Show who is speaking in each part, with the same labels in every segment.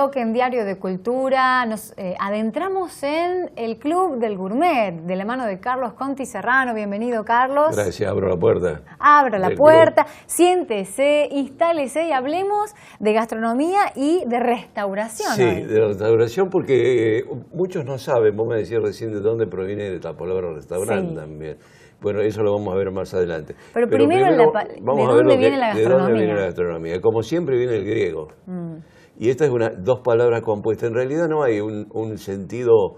Speaker 1: bloque en Diario de Cultura nos adentramos en el Club del Gourmet, de la mano de Carlos Conti Serrano. Bienvenido, Carlos.
Speaker 2: Gracias, abro la puerta.
Speaker 1: Abra la puerta, siéntese, instálese y hablemos de gastronomía y de restauración.
Speaker 2: Sí,
Speaker 1: hoy.
Speaker 2: de restauración, porque muchos no saben, vos me decías recién de dónde proviene la palabra restaurante también. Bueno, eso lo vamos a ver más adelante.
Speaker 1: Pero primero ¿de dónde viene la gastronomía?
Speaker 2: ¿De dónde viene la gastronomía? Como siempre viene el griego. Y esta es dos palabras compuestas. En realidad no hay un sentido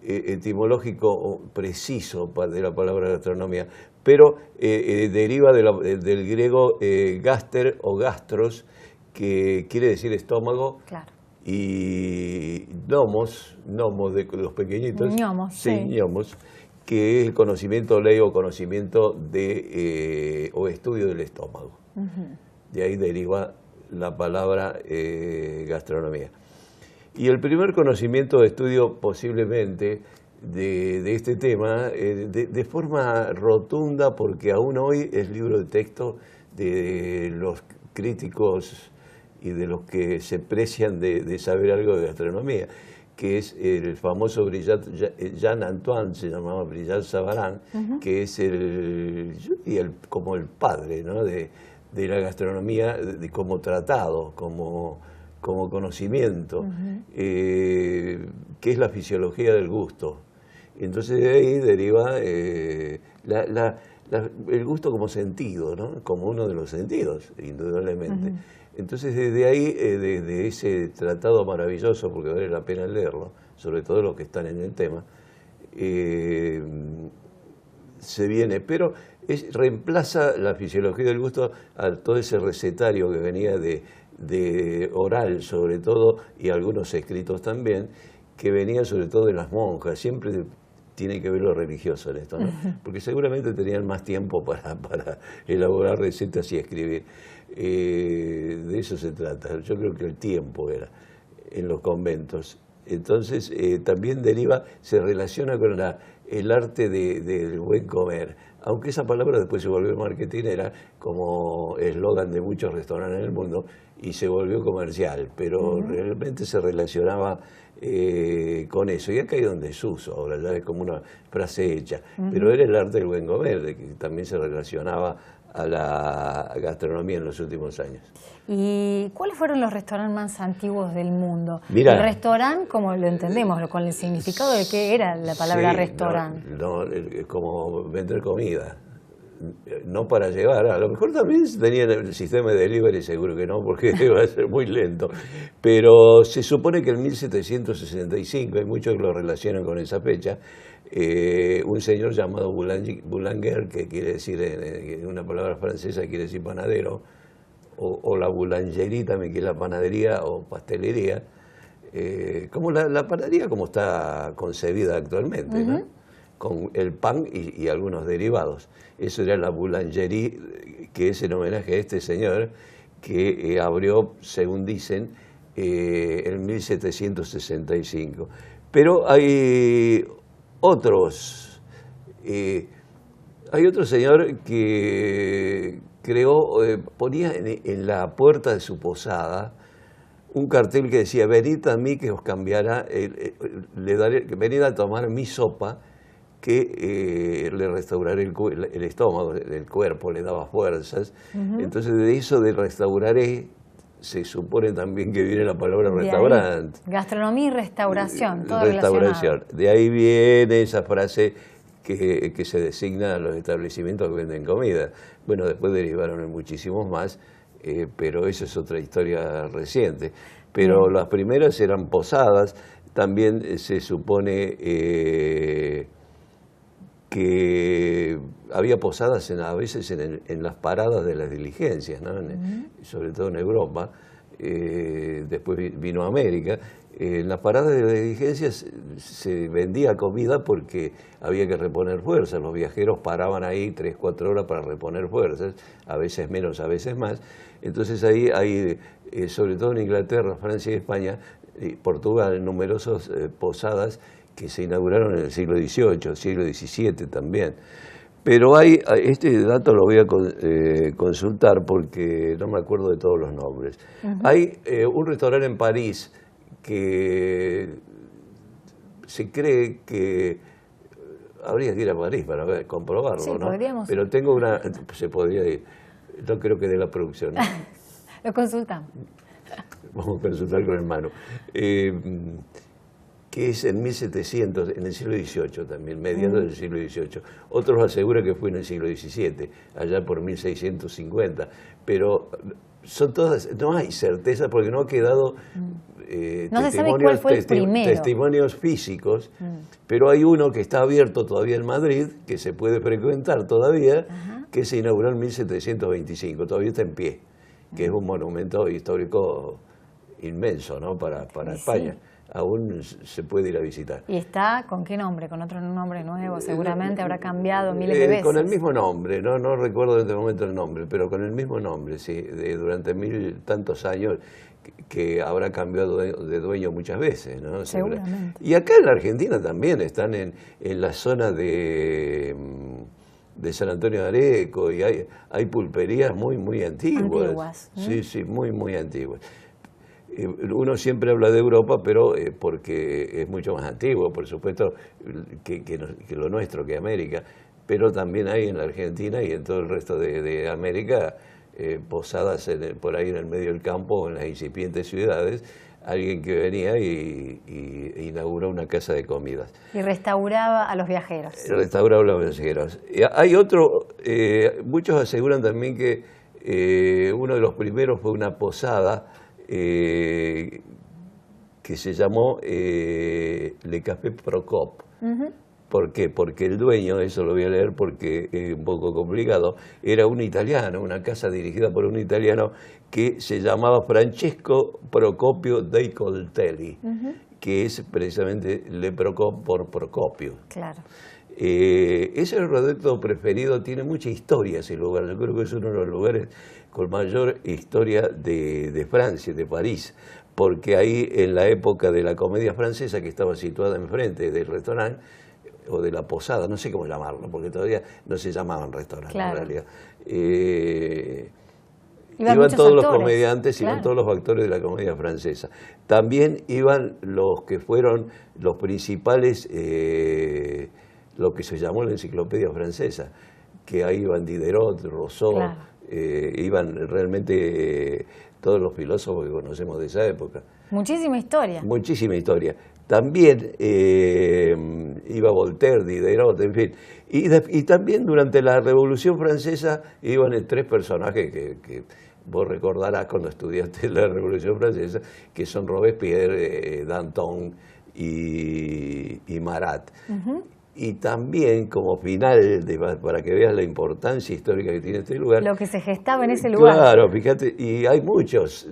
Speaker 2: etimológico preciso de la palabra gastronomía, pero deriva del griego gaster o gastros, que quiere decir estómago.
Speaker 1: Claro.
Speaker 2: Y gnomos de los pequeñitos.
Speaker 1: Gnomos, sí.
Speaker 2: Gnomos, que es el conocimiento ley o conocimiento o estudio del estómago. De ahí deriva la palabra gastronomía. Y el primer conocimiento de estudio posiblemente de este tema, de forma rotunda, porque aún hoy es libro de texto de los críticos y de los que se precian de saber algo de gastronomía, que es el famoso Jean-Antoine, se llamaba Brillat-Savarin, que es como el padre, ¿no?, de la gastronomía como tratado, como conocimiento, que es la fisiología del gusto. Entonces de ahí deriva el gusto como sentido, ¿no?, como uno de los sentidos, indudablemente. Entonces desde ahí, desde ese tratado maravilloso, porque vale la pena leerlo, sobre todo los que están en el tema, se viene, pero reemplaza la fisiología del gusto a todo ese recetario que venía de oral sobre todo, y algunos escritos también, que venía sobre todo de las monjas. Siempre tiene que ver lo religioso en esto, ¿no? Porque seguramente tenían más tiempo para elaborar recetas y escribir. De eso se trata. Yo creo que el tiempo era en los conventos. Entonces también se relaciona con el arte del buen comer, aunque esa palabra después se volvió marketinera como eslogan de muchos restaurantes en el mundo y se volvió comercial, pero realmente se relacionaba con eso. Y acá hay donde es uso, ahora ya es como una frase hecha, pero era el arte del buen comer, de que también se relacionaba a la gastronomía en los últimos años.
Speaker 1: ¿Y cuáles fueron los restaurantes más antiguos del mundo?
Speaker 2: Mirá,
Speaker 1: el restaurante, como lo entendemos, con el significado de qué era la palabra restaurante.
Speaker 2: No, como vender comida, no para llevar. A lo mejor también tenían el sistema de delivery, seguro que no, porque va a ser muy lento. Pero se supone que en 1765, hay muchos que lo relacionan con esa fecha, un señor llamado Boulanger, que quiere decir, en una palabra francesa quiere decir panadero, o la boulangerie también, que es la panadería o pastelería, como la panadería como está concebida actualmente, ¿no?, con el pan y algunos derivados. Eso era la boulangerie, que es en homenaje a este señor que abrió, según dicen, en 1765. Pero hay otros. Hay otro señor que ponía en la puerta de su posada un cartel que decía: venid a mí que os cambiará, venid a tomar mi sopa, que le restauraré el estómago, el cuerpo, le daba fuerzas. Entonces de eso de restauraré se supone también que viene la palabra restaurante.
Speaker 1: Gastronomía y restauración, todo
Speaker 2: restauración. De ahí viene esa frase que se designa a los establecimientos que venden comida. Bueno, después derivaron en muchísimos más, pero eso es otra historia reciente. Pero las primeras eran posadas. También se supone que había posadas a veces en las paradas de las diligencias, ¿no? Sobre todo en Europa. Después vino a América. En las paradas de las diligencias se vendía comida porque había que reponer fuerzas. Los viajeros paraban ahí 3, 4 horas para reponer fuerzas, a veces menos, a veces más. Entonces ahí hay, sobre todo en Inglaterra, Francia y España, y Portugal, numerosas posadas que se inauguraron en el siglo XVIII, siglo XVII también. Pero este dato lo voy a consultar porque no me acuerdo de todos los nombres. Hay un restaurante en París que se cree que habría que ir a París para comprobarlo,
Speaker 1: sí,
Speaker 2: ¿no?
Speaker 1: podríamos.
Speaker 2: Pero tengo una, se podría ir, no creo que de la producción, ¿no?
Speaker 1: Lo consultamos.
Speaker 2: Vamos a consultar con el hermano. Que es en 1700, en el siglo XVIII también, mediados del siglo XVIII. Otros aseguran que fue en el siglo XVII, allá por 1650, pero son todas, no hay certeza porque no ha quedado
Speaker 1: no se sabe cuál fue el primero.
Speaker 2: Testimonios físicos, pero hay uno que está abierto todavía en Madrid, que se puede frecuentar todavía, que se inauguró en 1725, todavía está en pie, que es un monumento histórico inmenso, ¿no? para España.
Speaker 1: Sí.
Speaker 2: Aún se puede ir a visitar.
Speaker 1: ¿Y está con qué nombre? ¿Con otro nombre nuevo? Seguramente habrá cambiado miles de veces.
Speaker 2: Con el mismo nombre, no recuerdo en este momento el nombre, pero con el mismo nombre, sí, durante 1000 tantos años que habrá cambiado de dueño muchas veces, ¿no?
Speaker 1: Seguramente.
Speaker 2: Y acá en la Argentina también están en la zona de San Antonio de Areco y hay pulperías muy antiguas. Sí, muy antiguas. Uno siempre habla de Europa, pero porque es mucho más antiguo, por supuesto, que lo nuestro, que América, pero también hay en la Argentina y en todo el resto de América posadas por ahí en el medio del campo, en las incipientes ciudades, alguien que venía y inauguró una casa de comidas.
Speaker 1: Y restauraba a los viajeros.
Speaker 2: Restauraba a los viajeros. Hay otro, muchos aseguran también que uno de los primeros fue una posada que se llamó Le Café Procop. ¿Por qué? Porque el dueño, eso lo voy a leer porque es un poco complicado, era un italiano, una casa dirigida por un italiano que se llamaba Francesco Procopio dei Coltelli, que es precisamente Le Procop por Procopio.
Speaker 1: Claro.
Speaker 2: Ese es el proyecto preferido, tiene mucha historia ese lugar, yo creo que es uno de los lugares con mayor historia de Francia, de París, porque ahí en la época de la comedia francesa, que estaba situada enfrente del restaurante, o de la posada, no sé cómo llamarlo, porque todavía no se llamaban restaurantes, claro, en realidad. Iban todos los comediantes, claro, iban todos los actores de la comedia francesa. También iban los que fueron los principales, lo que se llamó la enciclopedia francesa, que ahí iban Diderot, Rousseau, claro, iban realmente todos los filósofos que conocemos de esa época.
Speaker 1: Muchísima historia. Muchísima historia.
Speaker 2: También iba Voltaire, Diderot, en fin. Y también durante la Revolución Francesa iban tres personajes que vos recordarás cuando estudiaste la Revolución Francesa, que son Robespierre, Danton y Marat. Y también como final, para que veas la importancia histórica que tiene este lugar.
Speaker 1: Lo que se gestaba en ese lugar.
Speaker 2: Claro, fíjate, y hay muchos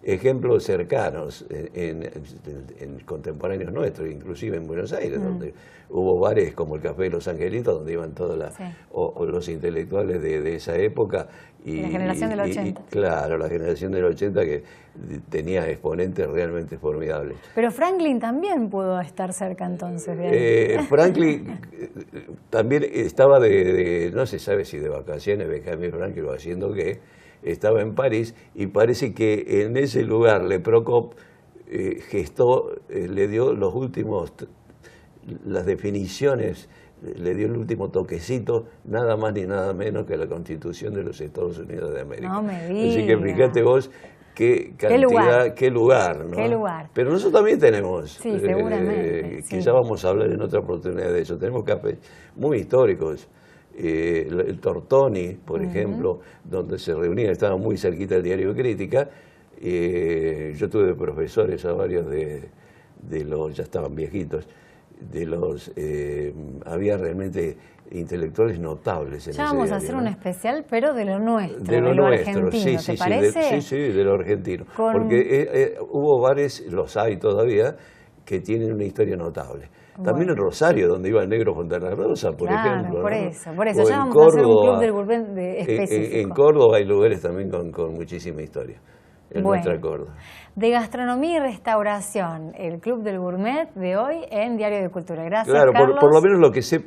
Speaker 2: ejemplos cercanos en contemporáneos nuestros, inclusive en Buenos Aires, donde hubo bares como el Café de los Angelitos, donde iban todos los intelectuales de esa época.
Speaker 1: Y la generación del 80.
Speaker 2: Claro, la generación del 80 que tenía exponentes realmente formidables.
Speaker 1: Pero Franklin también pudo estar cerca entonces de ahí.
Speaker 2: Franklin también estaba no se sabe si de vacaciones, Benjamin Franklin, o haciendo qué, estaba en París, y parece que en ese lugar Le Procop gestó, le dio las definiciones, le dio el último toquecito, nada más ni nada menos que la Constitución de los Estados Unidos de América.
Speaker 1: No me digas.
Speaker 2: Así que fíjate vos qué cantidad, qué lugar, ¿no?
Speaker 1: Qué lugar.
Speaker 2: Pero nosotros también tenemos,
Speaker 1: sí, seguramente,
Speaker 2: que ya vamos a hablar en otra oportunidad de eso, tenemos cafés muy históricos. El Tortoni, por ejemplo, donde se reunían, estaba muy cerquita del Diario Crítica. Yo tuve profesores a varios de los, ya estaban viejitos, había realmente intelectuales notables en
Speaker 1: ya vamos a hacer un especial, pero de lo nuestro, de lo argentino,
Speaker 2: sí,
Speaker 1: ¿te parece?
Speaker 2: Sí, de lo argentino. Porque hubo bares, los hay todavía, que tienen una historia notable. También en Rosario, donde iba el Negro Fontana Rosa, por ejemplo.
Speaker 1: Por
Speaker 2: ¿no?
Speaker 1: eso.
Speaker 2: O
Speaker 1: ya vamos
Speaker 2: Córdoba,
Speaker 1: a hacer un club del gourmet específico.
Speaker 2: En Córdoba hay lugares también con muchísima historia. en nuestra Córdoba.
Speaker 1: De gastronomía y restauración, el Club del Gourmet de hoy en Diario de Cultura. Gracias,
Speaker 2: claro,
Speaker 1: Carlos.
Speaker 2: por lo menos lo que sé,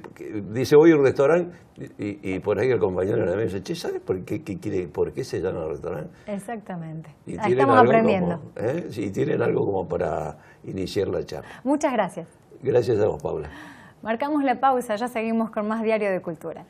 Speaker 2: dice voy a un restaurante y por ahí el compañero de la mesa, che, ¿sabes por qué se llama el restaurante?
Speaker 1: Exactamente.
Speaker 2: Y
Speaker 1: Ahí estamos aprendiendo.
Speaker 2: Sí, tienen algo como para iniciar la charla.
Speaker 1: Muchas gracias.
Speaker 2: Gracias a vos, Paula.
Speaker 1: Marcamos la pausa, ya seguimos con más Diario de Cultura.